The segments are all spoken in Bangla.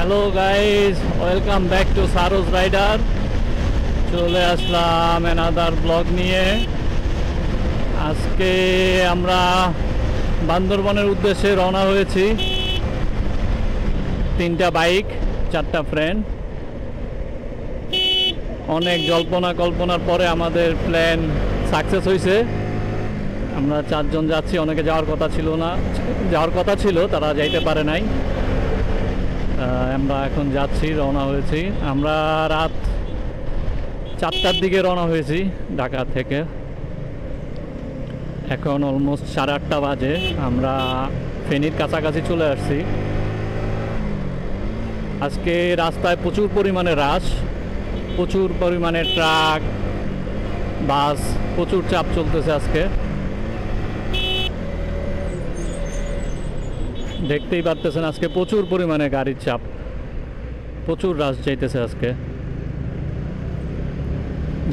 Hello guys, welcome back to Saroj Rider. চলে আসলাম অ্যানাদার ব্লগ নিয়ে। আজকে আমরা বান্দরবনের উদ্দেশ্যে রওনা হয়েছি। 3টা বাইক, 4টা ফ্রেন্ড। অনেক কল্পনার পরে আমাদের প্ল্যান সাকসেস হয়েছে। আমরা 4 জন যাচ্ছি। অনেকে যাওয়ার কথা ছিল, তারা যাইতে পারে নাই। আমরা এখন যাচ্ছি, রওনা হয়েছি। আমরা রাত 4টার দিকে রওনা হয়েছি ঢাকা থেকে। এখন অলমোস্ট 8:30 বাজে। আমরা ফেনীর কাছাকাছি চলে আসছি। আজকে রাস্তায় প্রচুর পরিমাণে রাশ, প্রচুর পরিমাণে ট্রাক, বাস, প্রচুর চাপ চলতেছে আজকে। দেখতেই পারতেছেন আজকে প্রচুর পরিমাণে গাড়ির চাপ, প্রচুর রাশ যাইতেছে আজকে।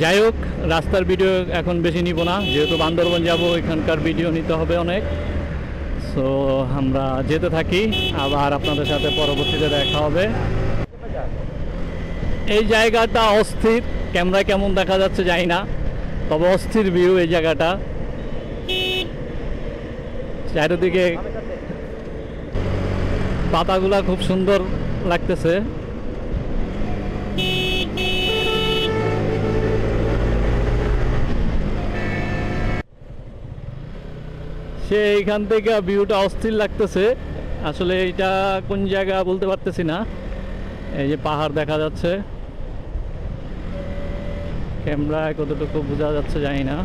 যাই হোক, রাস্তার ভিডিও এখন বেশি নিব না, যেহেতু বান্দরবন যাব, এখানকার ভিডিও নিতে হবে অনেক। সো আমরা যেতে থাকি, আবার আপনাদের সাথে পরবর্তীতে দেখা হবে। এই জায়গাটা অস্থির, ক্যামেরায় কেমন দেখা যাচ্ছে জানি না, তবে অস্থির ভিউ এই জায়গাটা। চারিদিকে পাতাগুলা খুব সুন্দর লাগতেছে। সে এইখান থেকে ভিউটা অস্থির লাগতেছে। আসলে এটা কোন জায়গা বলতে পারতেছি না। এই যে পাহাড় দেখা যাচ্ছে, ক্যামেরায় কতটুকু বোঝা যাচ্ছে জানি না।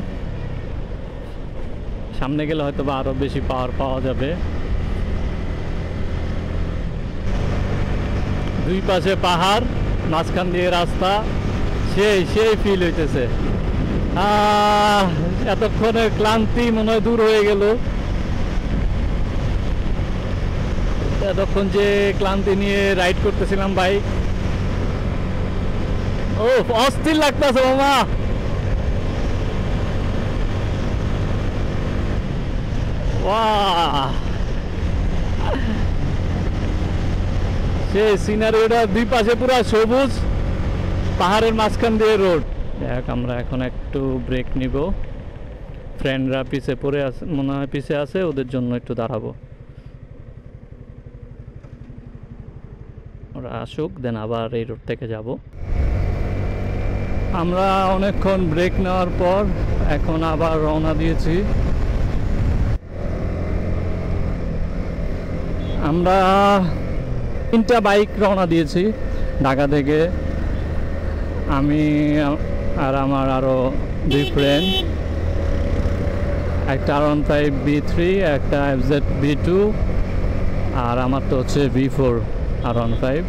সামনে গেলে হয়তো বা আরো বেশি পাওয়ার পাওয়া যাবে। দুই পাশে পাহাড়, মাঝখান দিয়ে রাস্তা, সেই ফিল হইতেছে। এতক্ষণের ক্লান্তি মনে হয় দূর হয়ে গেল। এতক্ষণ যে ক্লান্তি নিয়ে রাইড করতেছিলাম বাইক, ও অস্থির লাগতেছে মামা। বাহ, সেই সিনারিওটা, দুই পাশে পুরো সবুজ, পাহাড়ের মাঝখান দিয়ে রোড। দেখ, আমরা এখন একটু ব্রেক নিব। ফ্রেন্ডরা পিছে পড়ে আছে, মনে হয় পিছে আছে, ওদের জন্য একটু দাঁড়াবো। ওরা আসুক, দেন আবার এই রোড থেকে যাব। আমরা অনেকক্ষণ ব্রেক নেওয়ার পর এখন আবার রওনা দিয়েছি। আমরা 3টা বাইক রওনা দিয়েছি ঢাকা থেকে। আমি আর আমার আরও 2 ফ্রেন্ড, একটা R15 B3, একটা FZ B2, আর আমার তো হচ্ছে V4 R15।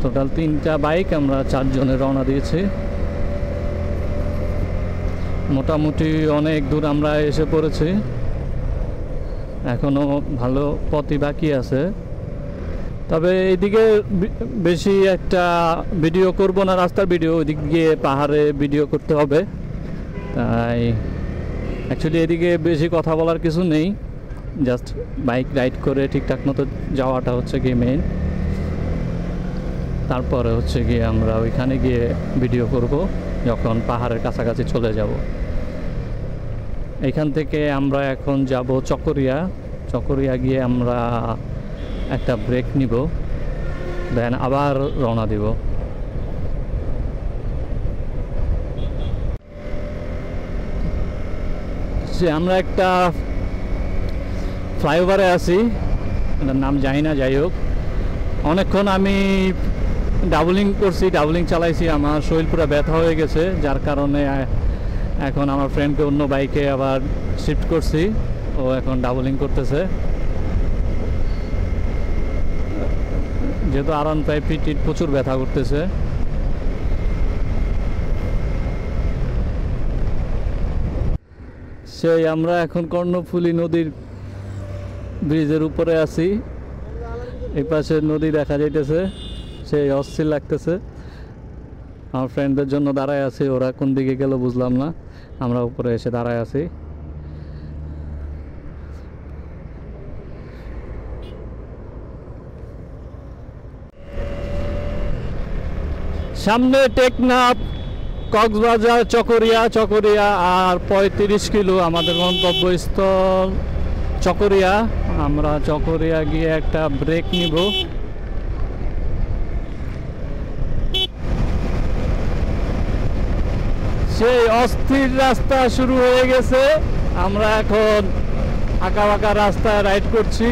টোটাল 3টা বাইক, আমরা 4 জনে রওনা দিয়েছি। মোটামুটি অনেক দূর আমরা এসে পড়েছি, এখনও ভালো পথই বাকি আছে। তবে এইদিকে বেশি একটা ভিডিও করব না, রাস্তার ভিডিও, ওইদিক গিয়ে পাহাড়ে ভিডিও করতে হবে। তাই অ্যাকচুয়ালি এদিকে বেশি কথা বলার কিছু নেই, জাস্ট বাইক রাইড করে ঠিকঠাক মতো যাওয়াটা হচ্ছে গিয়ে মেইন। তারপরে হচ্ছে গিয়ে আমরা ওইখানে গিয়ে ভিডিও করব যখন পাহাড়ের কাছাকাছি চলে যাব। এইখান থেকে আমরা এখন যাব চকরিয়া গিয়ে আমরা একটা ব্রেক নিব, দেন আবার রওনা দিব। যে আমরা একটা ফ্লাইওভারে আছি, এটার নাম জানি না। যাই হোক, অনেকক্ষণ আমি ডাবলিং চালাইছি, আমার শরীর পুরো ব্যথা হয়ে গেছে, যার কারণে এখন আমার ফ্রেন্ডকে অন্য বাইকে আবার শিফট করছি। ও এখন ডাবলিং করতেছে। যেহেতু R15 পিঠ প্রচুর ব্যথা করতেছে। সেই আমরা এখন কর্ণফুলী নদীর ব্রিজের উপরে আছি। এই পাশে নদী দেখা যাইতেছে, সেই অস্থির লাগতেছে। আমার ফ্রেন্ডদের জন্য দাঁড়ায় আছি, ওরা কোন দিকে গেল বুঝলাম না। আমরা উপরে এসে দাঁড়ায় আছি। সামনে টেকনাফ, কক্সবাজার, চকরিয়া, চকরিয়া আর 35 কিলো আমাদের গন্তব্যস্থল চকরিয়া। আমরা চকরিয়া গিয়ে একটা ব্রেক নিব। সেই অস্থির রাস্তা শুরু হয়ে গেছে। আমরা এখন আঁকা বাঁকা রাস্তায় রাইড করছি।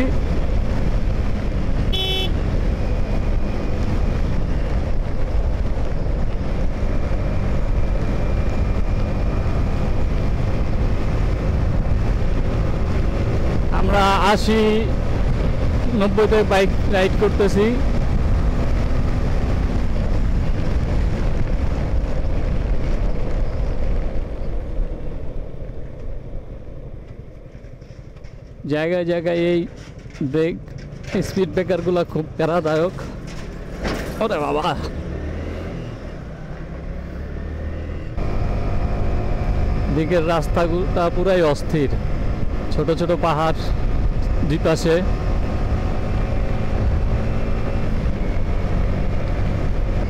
আমরা 80-90-তে বাইক রাইড করতেছি। জায়গায় জায়গায় এই ব্রেক স্পিড ব্রেকারগুলো খুব প্যারাদায়ক। ওরে বাবা, দিকের রাস্তাগুলো পুরাই অস্থির, ছোট ছোট পাহাড় দুই পাশে।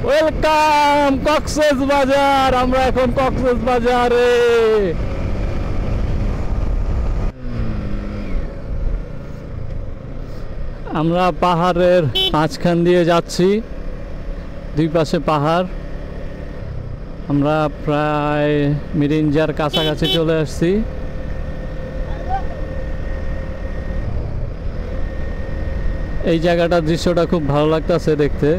ওয়েলকাম কক্সবাজার। আমরা এখন কক্সবাজারে। আমরা পাহাড়ের মাঝখান দিয়ে যাচ্ছি, দুই পাশে পাহাড়। আমরা প্রায় মিরিঞ্জার কাছাকাছি চলে আসছি। এই জায়গাটার দৃশ্যটা খুব ভালো লাগতেছে দেখতে।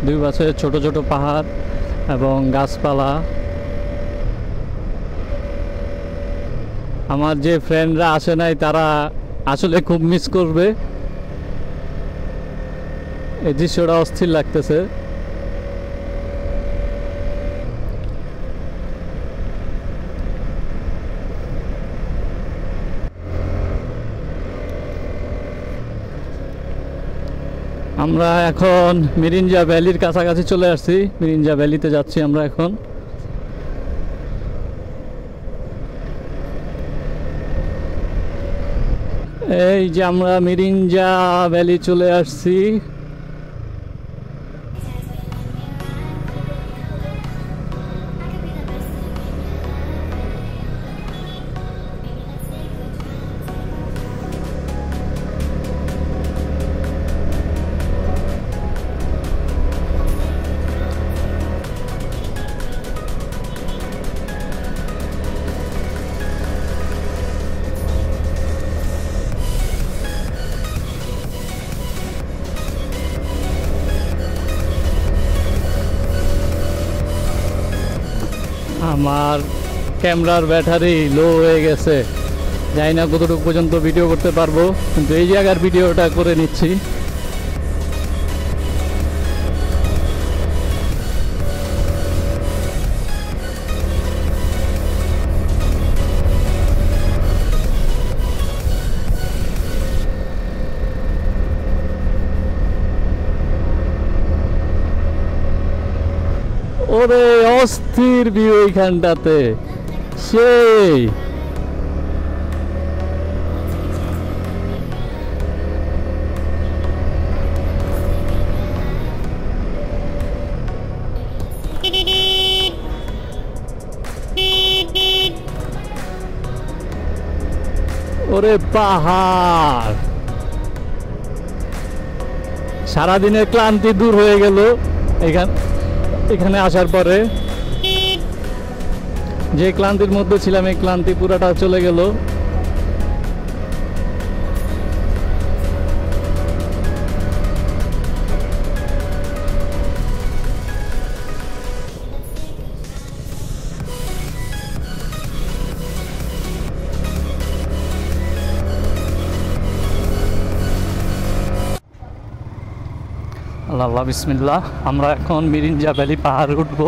দুই পাশে ছোট ছোট পাহাড় এবং গাছপালা। আমার যে ফ্রেন্ডরা আসে নাই তারা আসলে খুব মিস করবে। এই দৃশ্যটা অস্থির লাগতেছে। আমরা এখন মিরিঞ্জা ভ্যালির কাছাকাছি চলে আসছি। মিরিঞ্জা ভ্যালিতে যাচ্ছি আমরা এখন। এই যে আমরা মিরিঞ্জা ভ্যালি চলে আসছি। আমার ক্যামেরার ব্যাটারি লো হয়ে গেছে, জানি না কতটুকু পর্যন্ত ভিডিও করতে পারবো, কিন্তু এই জায়গার ভিডিওটা করে নিচ্ছি। ওরে অস্থির ভিউ এইখানটাতে, সেই ওরে পাহাড়। সারাদিনের ক্লান্তি দূর হয়ে গেল এখানে আসার পরে। যে ক্লান্তির মধ্যে ছিলাম এই ক্লান্তি পুরাটা চলে গেল। আল্লাহ বিসমিল্লাহ। আমরা এখন মিরিঞ্জা ভ্যালি পাহাড়ে উঠবো।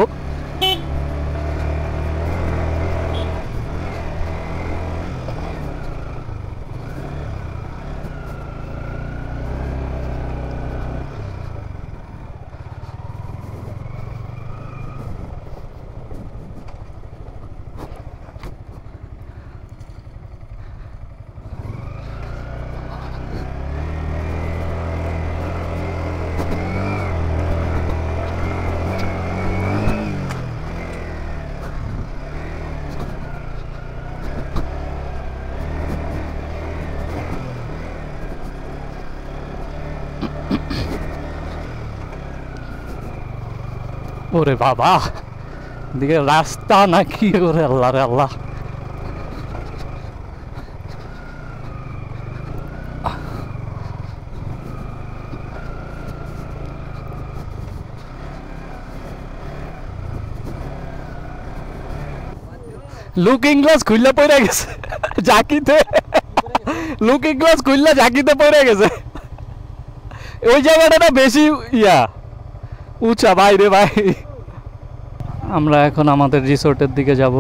ওরে বাবা, এদিকে রাস্তা নাকি? ওরে আল্লাহ রে আল্লাহ। লুকিং গ্লাস খুললা পড়ে গেছে জাকিতে, লুকিং গ্লাস খুললা জাকিতে পড়ে গেছে। ওই জায়গাটা না বেশি উঁচা বাইরে ভাই। আমরা এখন আমাদের রিসোর্টের দিকে যাব।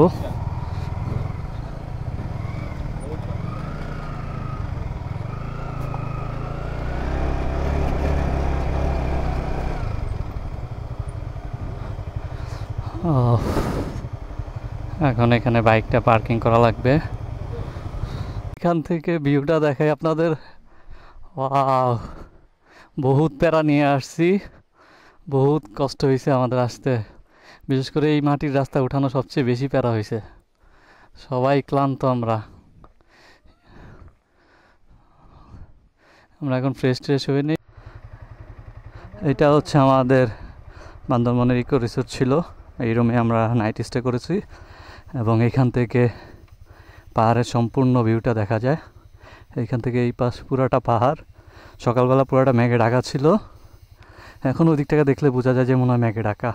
এখন এখানে বাইকটা পার্কিং করা লাগবে। এখান থেকে ভিউটা দেখাই আপনাদের। ওয়াও, বহুত প্যারা নিয়ে আসছি, বহুত কষ্ট হয়েছে আমাদের আসতে। বিশেষ করে এই মাটির রাস্তা উঠানো সবচেয়ে বেশি প্যারা হয়েছে। সবাই ক্লান্ত। আমরা এখন ফ্রেশ ট্রেশ হয়ে নিই। এটা হচ্ছে আমাদের বান্দরবনের ইকো রিসোর্ট ছিল। এই রুমে আমরা নাইট স্টে করেছি এবং এখান থেকে পাহাড়ের সম্পূর্ণ ভিউটা দেখা যায়। এইখান থেকে এই পাশ পুরাটা পাহাড়। সকালবেলা পুরাটা মেঘে ঢাকা ছিল, এখন ওই দিকটাকে দেখলে বোঝা যায় যে মনে হয় মেঘে ঢাকা।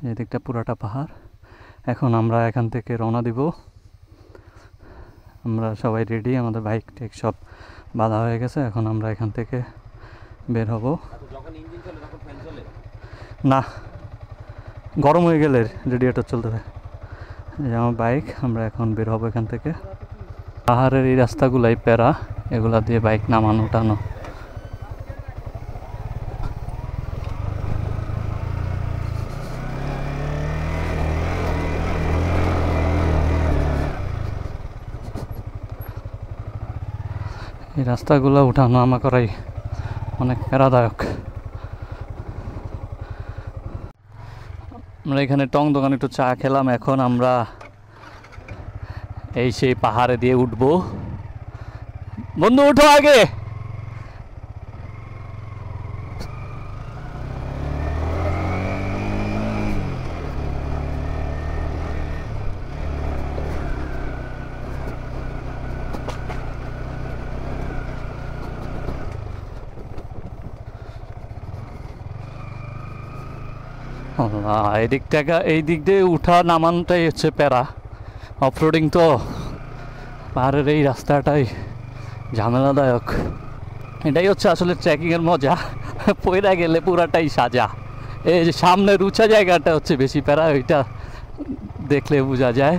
এই দিকটা পুরাটা পাহাড়। এখন আমরা এখান থেকে রওনা দিব। আমরা সবাই রেডি, আমাদের বাইক টেক সব বাঁধা হয়ে গেছে। এখন আমরা এখান থেকে বের হব। না, গরম হয়ে গেলে রেডিয়েটর চলতে থাকে। এই যে আমার বাইক, আমরা এখন বের হব এখান থেকে। পাহাড়ের এই রাস্তাগুলাই প্যারা, এগুলা দিয়ে বাইক নামানো উঠানো। এই রাস্তাগুলো উঠানো নামা করাই অনেক প্যারাদায়ক। আমরা এখানে টং দোকানে একটু চা খেলাম। এখন আমরা এই সেই পাহাড়ে দিয়ে উঠবো। বন্ধু উঠো আগে। এই দিক দিয়ে উঠা নামানটাই হচ্ছে প্যারা। অফরোডিং তো পাহাড়ের এই রাস্তাটাই ঝামেলাদায়ক। এটাই হচ্ছে আসলে ট্রেকিংয়ের মজা। পয়রা গেলে পুরাটাই সাজা। এই যে সামনের উঁচা জায়গাটা হচ্ছে বেশি প্যারা, ওইটা দেখলে বোঝা যায়।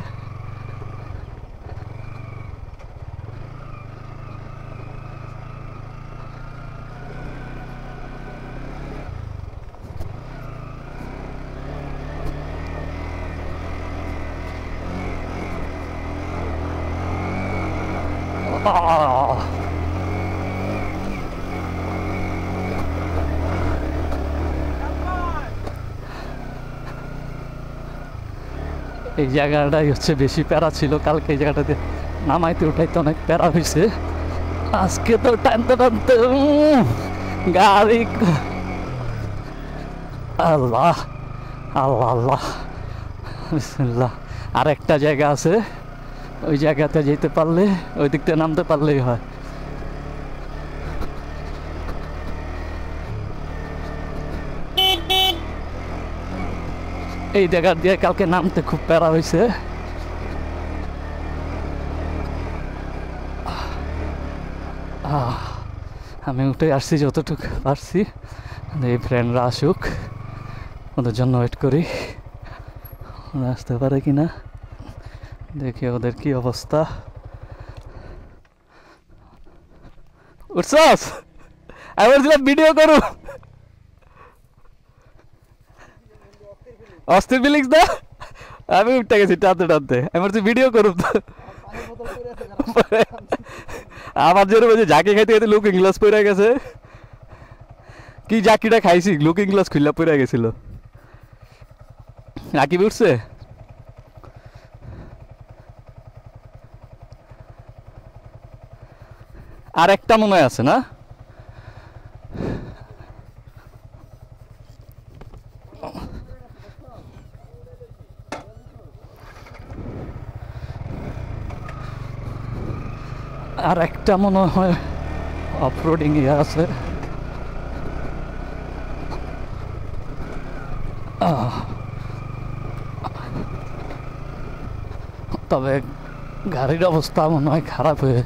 এই জায়গাটাই হচ্ছে বেশি প্যারা ছিল। কালকে এই জায়গাটাতে নামাইতে উঠাইতে অনেক প্যারা হয়েছে। আজকে তো টানতে টানতে গাড়ি, আল্লাহ আল্লাহ আল্লাহ বিসমিল্লাহ। আর একটা জায়গা আছে, ওই জায়গাতে যেতে পারলে, ওই দিকটা নামতে পারলেই হয়। এই জায়গা দিয়ে কালকে নামতে খুব প্যারা হয়েছে। আমি উঠে আসছি যতটুকু পারছি। এই ফ্রেন্ডরা আসুক, ওদের জন্য ওয়েট করি। ওরা আসতে পারে কিনা দেখি ওদের কি অবস্থা। উঠছস? আমি বলছিলাম ভিডিও করু। অস্থির ফিলিংস না? আমি উঠতে গেছি টানতে টানতে। আমি বলছি ভিডিও করুন তো। আমার জন্য বলছে ঝাঁকি খাইতে খাইতে লুকিং গ্লাস পড়ে গেছে। কি ঝাঁকিটা খাইছি, লুকিং গ্লাস খুললা পড়ে গেছিল। রাকিব উঠছে? আর একটা মনে হয় আছে না? দিকটা মনে হয় অফরোডিং ইয়ে আছে। তবে গাড়ির অবস্থা মনে হয় খারাপ হয়ে,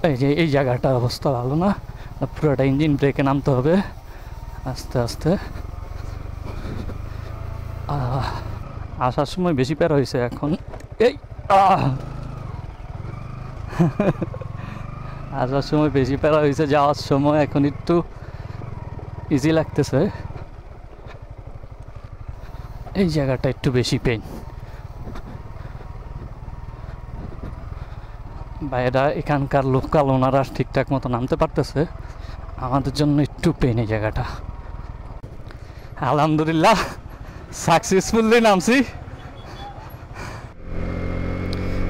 এই যে এই জায়গাটার অবস্থা ভালো না, পুরোটা ইঞ্জিন ব্রেকে নামতে হবে আস্তে আস্তে। আসার সময় বেশি প্যারা হয়েছে, এখন এই আসার সময় বেশি প্যারা হয়েছে, যাওয়ার সময় এখন একটু ইজি লাগতেছে। এই জায়গাটা একটু বেশি পেইন। বাইরা এখানকার লোকাল ওনারা ঠিকঠাক মতো নামতে পারতেছে, আমাদের জন্য একটু পেইন এই জায়গাটা। আলহামদুলিল্লাহ সাকসেসফুলি নামছি।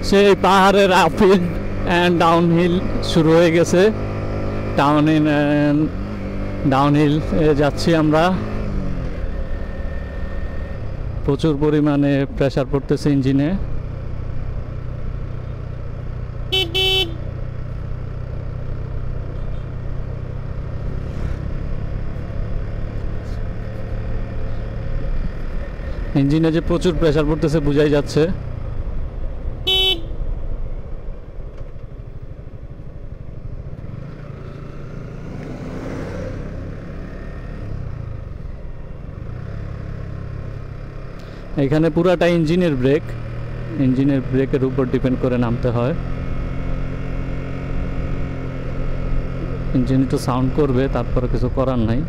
সেই পাহাড়ের আপহিল অ্যান্ড ডাউনহিল শুরু হয়ে গেছে। ডাউনহিল যাচ্ছি আমরা। প্রচুর পরিমাণে প্রেসার পড়তেছে ইঞ্জিনে। ইঞ্জিনে যে প্রচুর প্রেসার পড়তেছে বোঝাই যাচ্ছে। এখানে পুরাটা ইঞ্জিনের ব্রেকের উপর ডিপেন্ড করে নামতে হয়। ইঞ্জিন একটু সাউন্ড করবে, তারপরে কিছু করার নাই।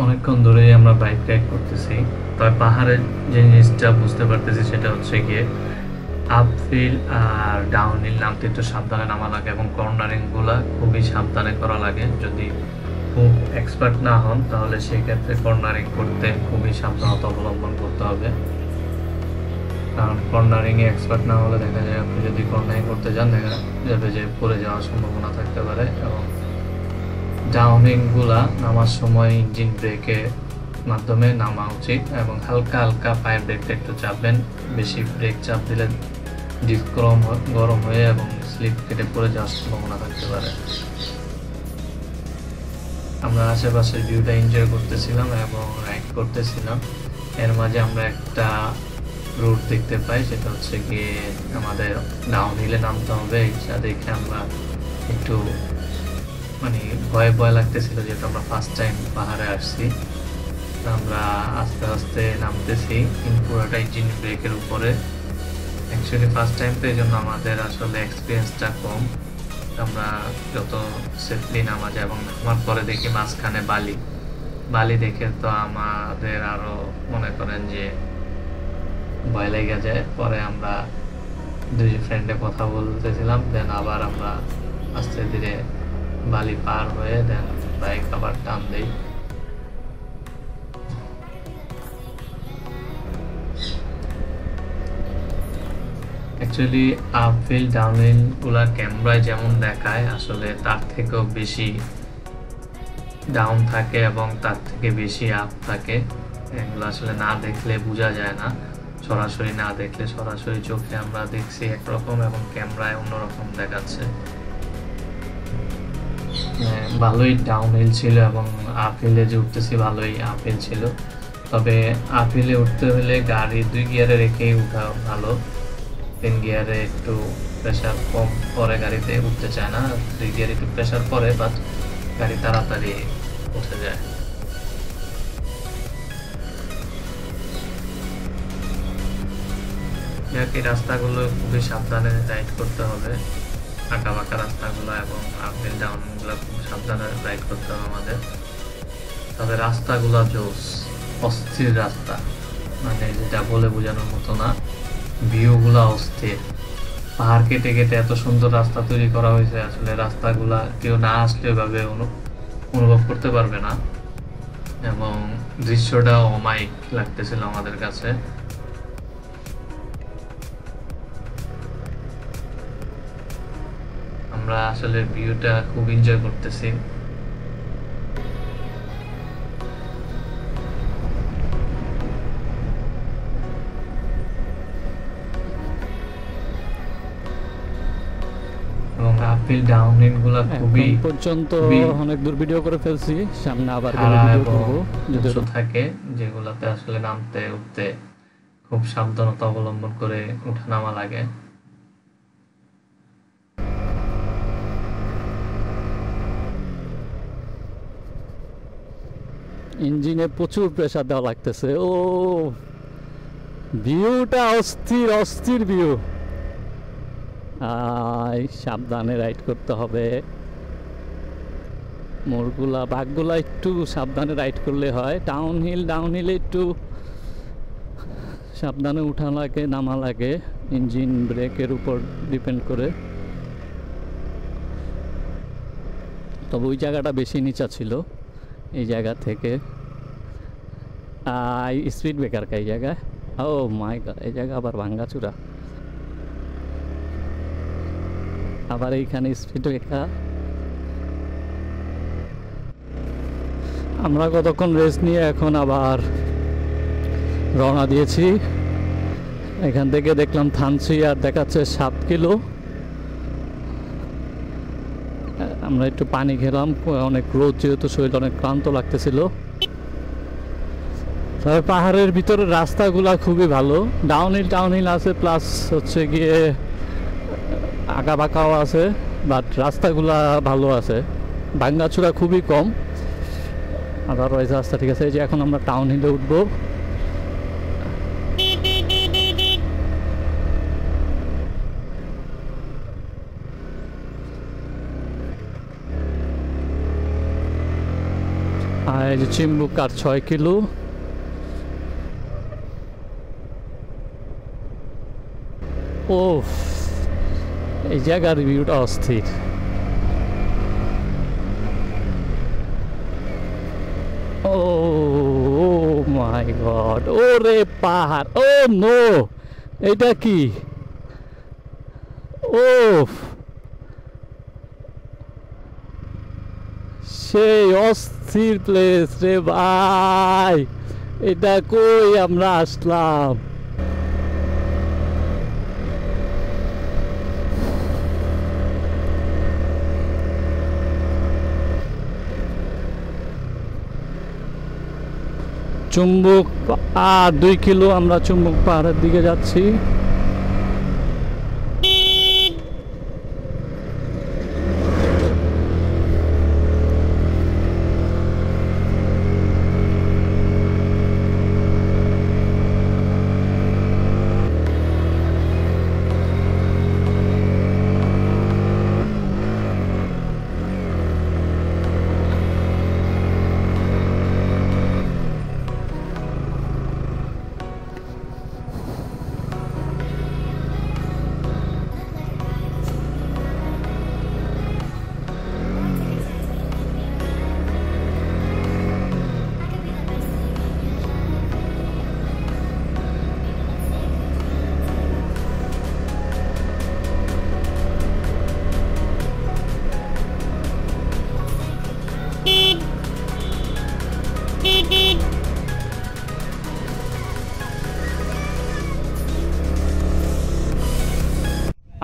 অনেকক্ষণ ধরেই আমরা বাইক রাইড করতেছি, তবে পাহাড়ের যে জিনিসটা বুঝতে পারতেছি সেটা হচ্ছে গিয়ে আপহিল আর ডাউনহিল নামতে একটু সাবধানে নামা লাগে এবং কর্নারিংগুলো খুবই সাবধানে করা লাগে। যদি খুব এক্সপার্ট না হন তাহলে সেই ক্ষেত্রে কর্নারিং করতে খুবই সাবধানতা অবলম্বন করতে হবে, কারণ কর্নারিংয়ে এক্সপার্ট না হলে দেখা যায় আপনি যদি কর্নারিং করতে যান দেখা যাবে যে পড়ে যাওয়ার সম্ভাবনা থাকতে পারে। এবং ডাউনহিলগুলা নামার সময় ইঞ্জিন ব্রেকের মাধ্যমে নামা উচিত এবং হালকা হালকা পায়ের ব্রেকটা একটু চাপবেন। বেশি ব্রেক চাপ দিলে ডিস্ক গরম হয়ে এবং স্লিপ কেটে পড়ে যাওয়ার সম্ভাবনা থাকতে পারে। আমরা আশেপাশের ভিউটা এনজয় করতেছিলাম এবং রাইড করতেছিলাম। এর মাঝে আমরা একটা রুট দেখতে পাই, সেটা হচ্ছে গিয়ে আমাদের ডাউনহিলে নামতে হবে। এটা দেখে আমরা একটু মানে ভয় লাগতেছিল, যেহেতু আমরা ফার্স্ট টাইম পাহাড়ে আসছি। আমরা আস্তে আস্তে নামতেছি, কিন্তু পুরোটা ইঞ্জিন ব্রেকের উপরে। অ্যাকচুয়ালি ফার্স্ট টাইম তো এই জন্য আমাদের আসলে এক্সপিরিয়েন্সটা কম। আমরা যত সেফলি নামা যায় এবং নামার পরে দেখি মাঝখানে বালি দেখে তো আমাদের আরো মনে করেন যে ভয় লেগে যায়। পরে আমরা দুই ফ্রেন্ডে কথা বলতেছিলাম, দেন আবার আমরা আস্তে ধীরে বালি পার হয়ে দেন বাইক আবার টান দেই। অ্যাকচুয়ালি আপহিল ডাউনহিল গুলা ক্যামেরায় যেমন দেখায় আসলে তার থেকেও বেশি ডাউন থাকে এবং তার থেকে বেশি আপ থাকে। এগুলো আসলে না দেখলে বোঝা যায় না, সরাসরি না দেখলে। সরাসরি চোখে আমরা দেখছি একরকম এবং ক্যামেরায় অন্যরকম দেখাচ্ছে। ভালোই ডাউনহিল ছিল এবং আপহিলে যে উঠতেছি ভালোই আপহিল ছিল। তবে আপহিলে উঠতে হলে গাড়ি 2 গিয়ারে রেখেই উঠা ভালো। 3 গিয়ারে একটু প্রেশার কম পরে গাড়িতে উঠতে চায় না, 2 গিয়ারে একটু প্রেশার পরে, বাট গাড়ি তাড়াতাড়ি উঠে যায়। এই রাস্তাগুলো খুবই সাবধানে রাইড করতে হবে, আঁকা বাঁকা রাস্তাগুলো এবং আপহিল ডাউনগুলো খুব সাবধানে রাইড করতে হবে আমাদের। তবে রাস্তাগুলো জোস, অস্থির রাস্তা, মানে যেটা বলে বোঝানোর মতো না। ভিউগুলো অস্থির, পাহাড় কেটে কেটে এত সুন্দর রাস্তা তৈরি করা হয়েছে, আসলে রাস্তাগুলা কেউ না আসলে এভাবে অনুভব করতে পারবে না। এবং দৃশ্যটা অমায়িক লাগতেছিল আমাদের কাছে। আমরা আসলে ভিউটা খুব এনজয় করতেছি। এবং আপহিল ডাউনহিল গুলা খুবই পর্যন্ত অনেক দূর ভিডিও করে ফেলছি, সামনে আবার ভিডিও করব যদি থাকে, যেগুলাতে আসলে নামতে উঠতে খুব সাবধানতা অবলম্বন করে ওঠানামা লাগে। ইঞ্জিনে প্রচুর প্রেসার দেওয়া লাগতেছে। ও ভিউটা অস্থির অস্থির ভিউ। সাবধানে রাইড করতে হবে, মোড়গুলা বাঘগুলা একটু সাবধানে রাইড করলে হয়। ডাউনহিলে একটু সাবধানে উঠা লাগে, নামা লাগে, ইঞ্জিন ব্রেকের উপর ডিপেন্ড করে। তবে ওই জায়গাটা বেশি নিচা ছিল, এই জায়গা থেকে স্পিড ব্রেকার এই জায়গায়। ও মাই গড, এই জায়গা আবার ভাঙ্গাচুরা, আবার এইখানে স্পিড ব্রেকার। আমরা কতক্ষণ রেস্ট নিয়ে এখন আবার রওনা দিয়েছি। এখান থেকে দেখলাম থানচি আর দেখাচ্ছে 7 কিলো। আমরা একটু পানি খেলাম, অনেক রোদ যেহেতু শরীর অনেক ক্লান্ত লাগতেছিল। তবে পাহাড়ের ভিতরে রাস্তাগুলা খুবই ভালো, ডাউনহিল আছে, প্লাস হচ্ছে গিয়ে আঁকা বাঁকাও আছে, বাট রাস্তাগুলা ভালো আছে, ভাঙ্গাচুরা খুবই কম। আদারওয়াইজ রাস্তা ঠিক আছে। এই যে এখন আমরা টাউনহিলে উঠবো। আর এই যে চিম্বুক আর 6 কিলো। ও এই জায়গার ভিউটা অস্থির। ও মাই গড, ওরে পাহাড়, ও নো, এটা কি? ও সেই অস্থির প্লেস রে ভাই, এটা কই আমরা আসলাম? চুম্বুক আর 2 কিলো আমরা চুম্বুক পাহাড়ের দিকে যাচ্ছি।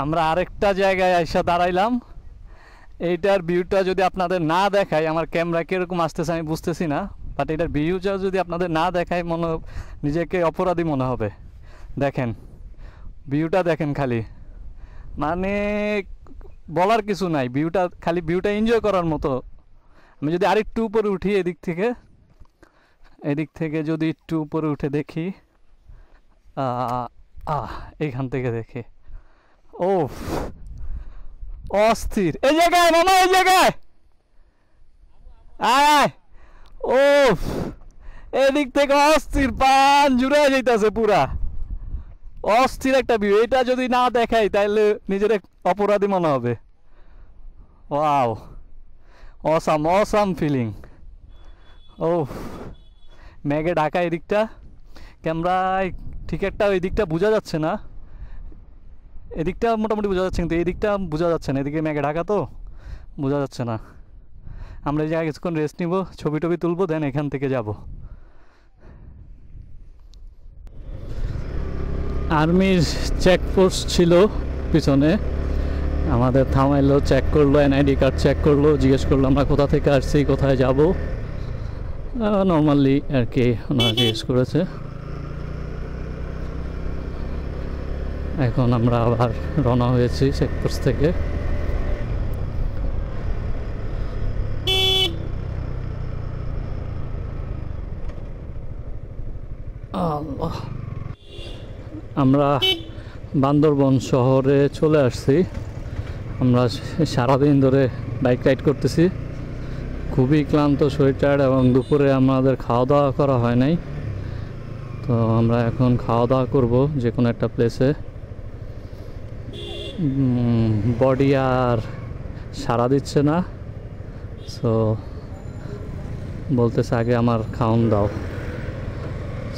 আমরা আরেকটা জায়গায় এসে দাঁড়াইলাম। এইটার ভিউটা যদি আপনাদের না দেখায়, আমার ক্যামেরা কীরকম আসতেছে আমি বুঝতেছি না, বাট এটার ভিউটা যদি আপনাদের না দেখায় নিজেকে অপরাধী মনে হবে। দেখেন ভিউটা, দেখেন খালি, মানে বলার কিছু নাই, ভিউটা খালি ভিউটা এনজয় করার মতো। আমি যদি আরেকটু উপরে উঠি এদিক থেকে যদি একটু উপরে উঠে দেখি, এইখান থেকে দেখে ও অস্থির। এই জায়গায় মামা, এই জায়গায় আয়, ও এদিক থেকে অস্থির, পান জুড়ে যাইতেছে পুরা, অস্থির একটা ভিউ। এটা যদি না দেখাই তাহলে নিজের অপরাধী মনে হবে। Wow, awesome awesome feeling. ও মেঘে ঢাকা এদিকটা, ক্যামেরায় ঠিক একটা ওই দিকটা বোঝা যাচ্ছে না, এদিকটা মোটামুটি বোঝা যাচ্ছে, কিন্তু এই দিকটা বোঝা যাচ্ছে না, এদিকে মেঘে ঢাকা তো বোঝা যাচ্ছে না। আমরা এই জায়গায় কিছুক্ষণ রেস্ট নিব, ছবি টবি তুলবো, দেন এখান থেকে যাব। আর্মির চেকপোস্ট ছিল পিছনে, আমাদের থামাইলো, চেক করলো, এনআইডি কার্ড চেক করলো, জিজ্ঞেস করলো আমরা কোথা থেকে আসছি, কোথায় যাব, নর্মালি আর কি ওনারা জিজ্ঞেস করেছে। এখন আমরা আবার রওনা হয়েছি চেকপোস্ট থেকে। আমরা বান্দরবন শহরে চলে আসছি। আমরা সারাদিন ধরে বাইক রাইড করতেছি, খুবই ক্লান্ত, শরীর টায়ার্ড, এবং দুপুরে আমাদের খাওয়া দাওয়া করা হয় নাই। তো আমরা এখন খাওয়া দাওয়া করবো যে কোনো একটা প্লেসে। বডি আর সাড়া দিচ্ছে না, সো বলতেছে আগে আমার খাওন দাও।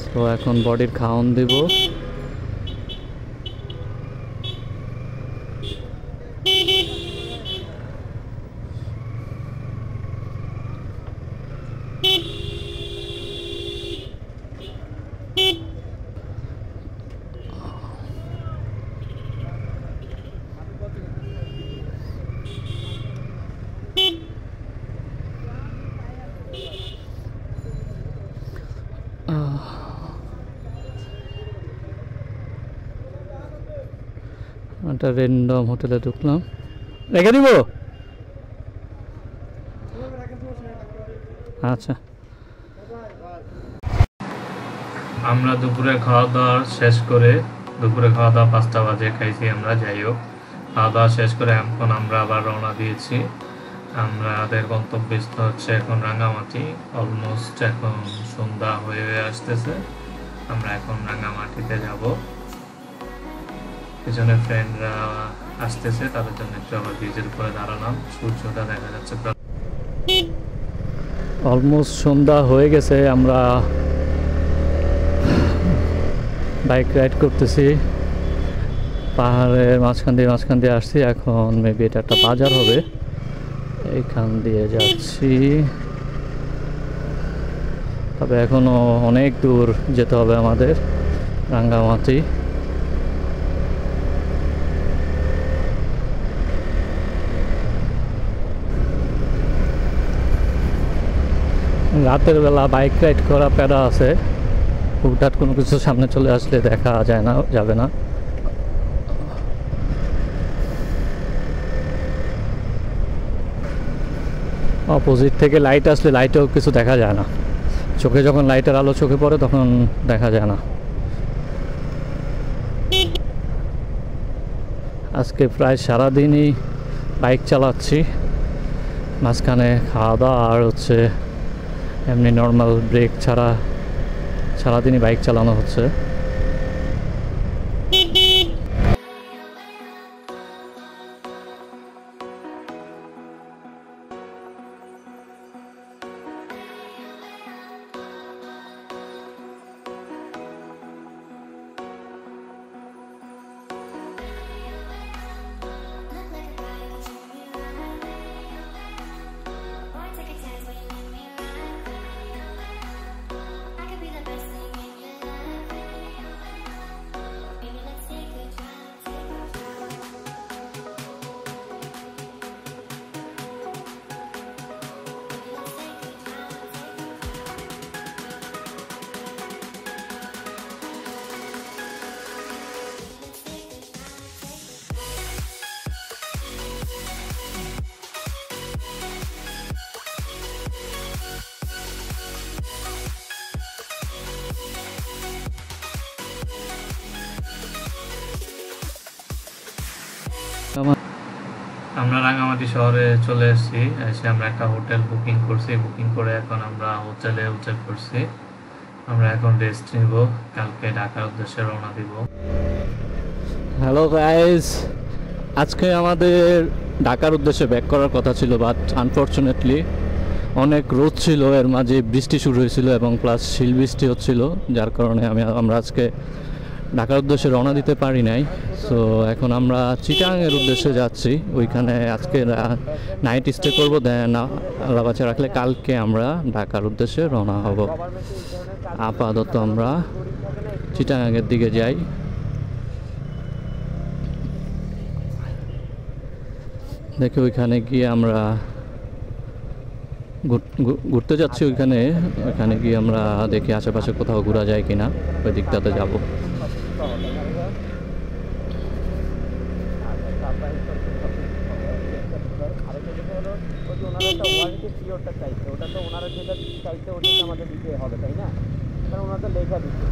সো এখন বডির খাওন দিব। একটা র্যান্ডম হোটেলে ঢুকলাম, রেখে দিব। আচ্ছা, আমরা দুপুরে খাওয়া দাওয়া শেষ করে, দুপুরে খাওয়া দাওয়া 5টা বাজে খাইছি আমরা। যাই হোক, খাওয়া দাওয়া শেষ করে এখন আমরা আবার রওনা দিয়েছি। আমাদের গন্তব্যস্থল হচ্ছে এখন রাঙ্গামাটি। অলমোস্ট এখন সন্ধ্যা হয়ে আসতেছে, আমরা এখন রাঙ্গামাটিতে যাব। পিছনে ফ্রেন্ডরা আসতেছে, তাদের জন্য একটু আবার ব্রিজের উপরে দাঁড়ালাম, সূর্যটা দেখা যাচ্ছে। অলমোস্ট সন্ধ্যা হয়ে গেছে, আমরা বাইক রাইড করতেছি, পাহাড়ের মাঝখান দিয়ে আসছি। এখন মেবি এটা একটা বাজার হবে, এইখান দিয়ে যাচ্ছি। তবে এখনো অনেক দূর যেতে হবে আমাদের রাঙ্গামাটি। রাতের বেলা বাইক রাইড করা প্যারা আছে, হুটহাট কোনো কিছু সামনে চলে আসলে দেখা যায় না, যাবে না। অপোজিট থেকে লাইট আসলে লাইটেও কিছু দেখা যায় না, চোখে যখন লাইটের আলো চোখে পড়ে তখন দেখা যায় না। আজকে প্রায় সারাদিনই বাইক চালাচ্ছি, মাঝখানে খাওয়া দাওয়া আর হচ্ছে এমনি নর্মাল ব্রেক ছাড়া সারাদিনই বাইক চালানো হচ্ছে। আমরা রাঙামাটি শহরে চলে এসেছি, এসে আমরা একটা হোটেল বুকিং করছি, বুকিং করে এখন আমরা হোটেলে উঠে পড়ছি। আমরা এখন রেস্ট নিব, কালকে ঢাকার উদ্দেশ্যে রওনা দিব। হ্যালো গাইস, আজকে আমাদের ঢাকার উদ্দেশ্যে ব্যাক করার কথা ছিল, বাট আনফর্চুনেটলি অনেক রোদ ছিল, এর মাঝে বৃষ্টি শুরু হয়েছিল এবং প্লাস শিল বৃষ্টি হচ্ছিল, যার কারণে আমরা আজকে ঢাকার উদ্দেশ্যে রওনা দিতে পারি নাই। সো এখন আমরা চিটাগাংয়ের উদ্দেশ্যে যাচ্ছি, ওইখানে আজকে নাইট স্টে করবো, দেন আল্লাহ বাঁচা রাখলে কালকে আমরা ঢাকার উদ্দেশ্যে রওনা হব। আপাতত আমরা চিটাগাংয়ের দিকে যাই। দেখে ওইখানে গিয়ে আমরা ঘুরতে যাচ্ছি, ওইখানে গিয়ে আমরা দেখি আশেপাশে কোথাও ঘোরা যায় কিনা, ওই দিকটাতে যাবো। ওটা তো ওনারা যেটা চাইতে ওটা আমাদের দিতে হবে, তাই না? কারণ ওনারা লেখা দিচ্ছে।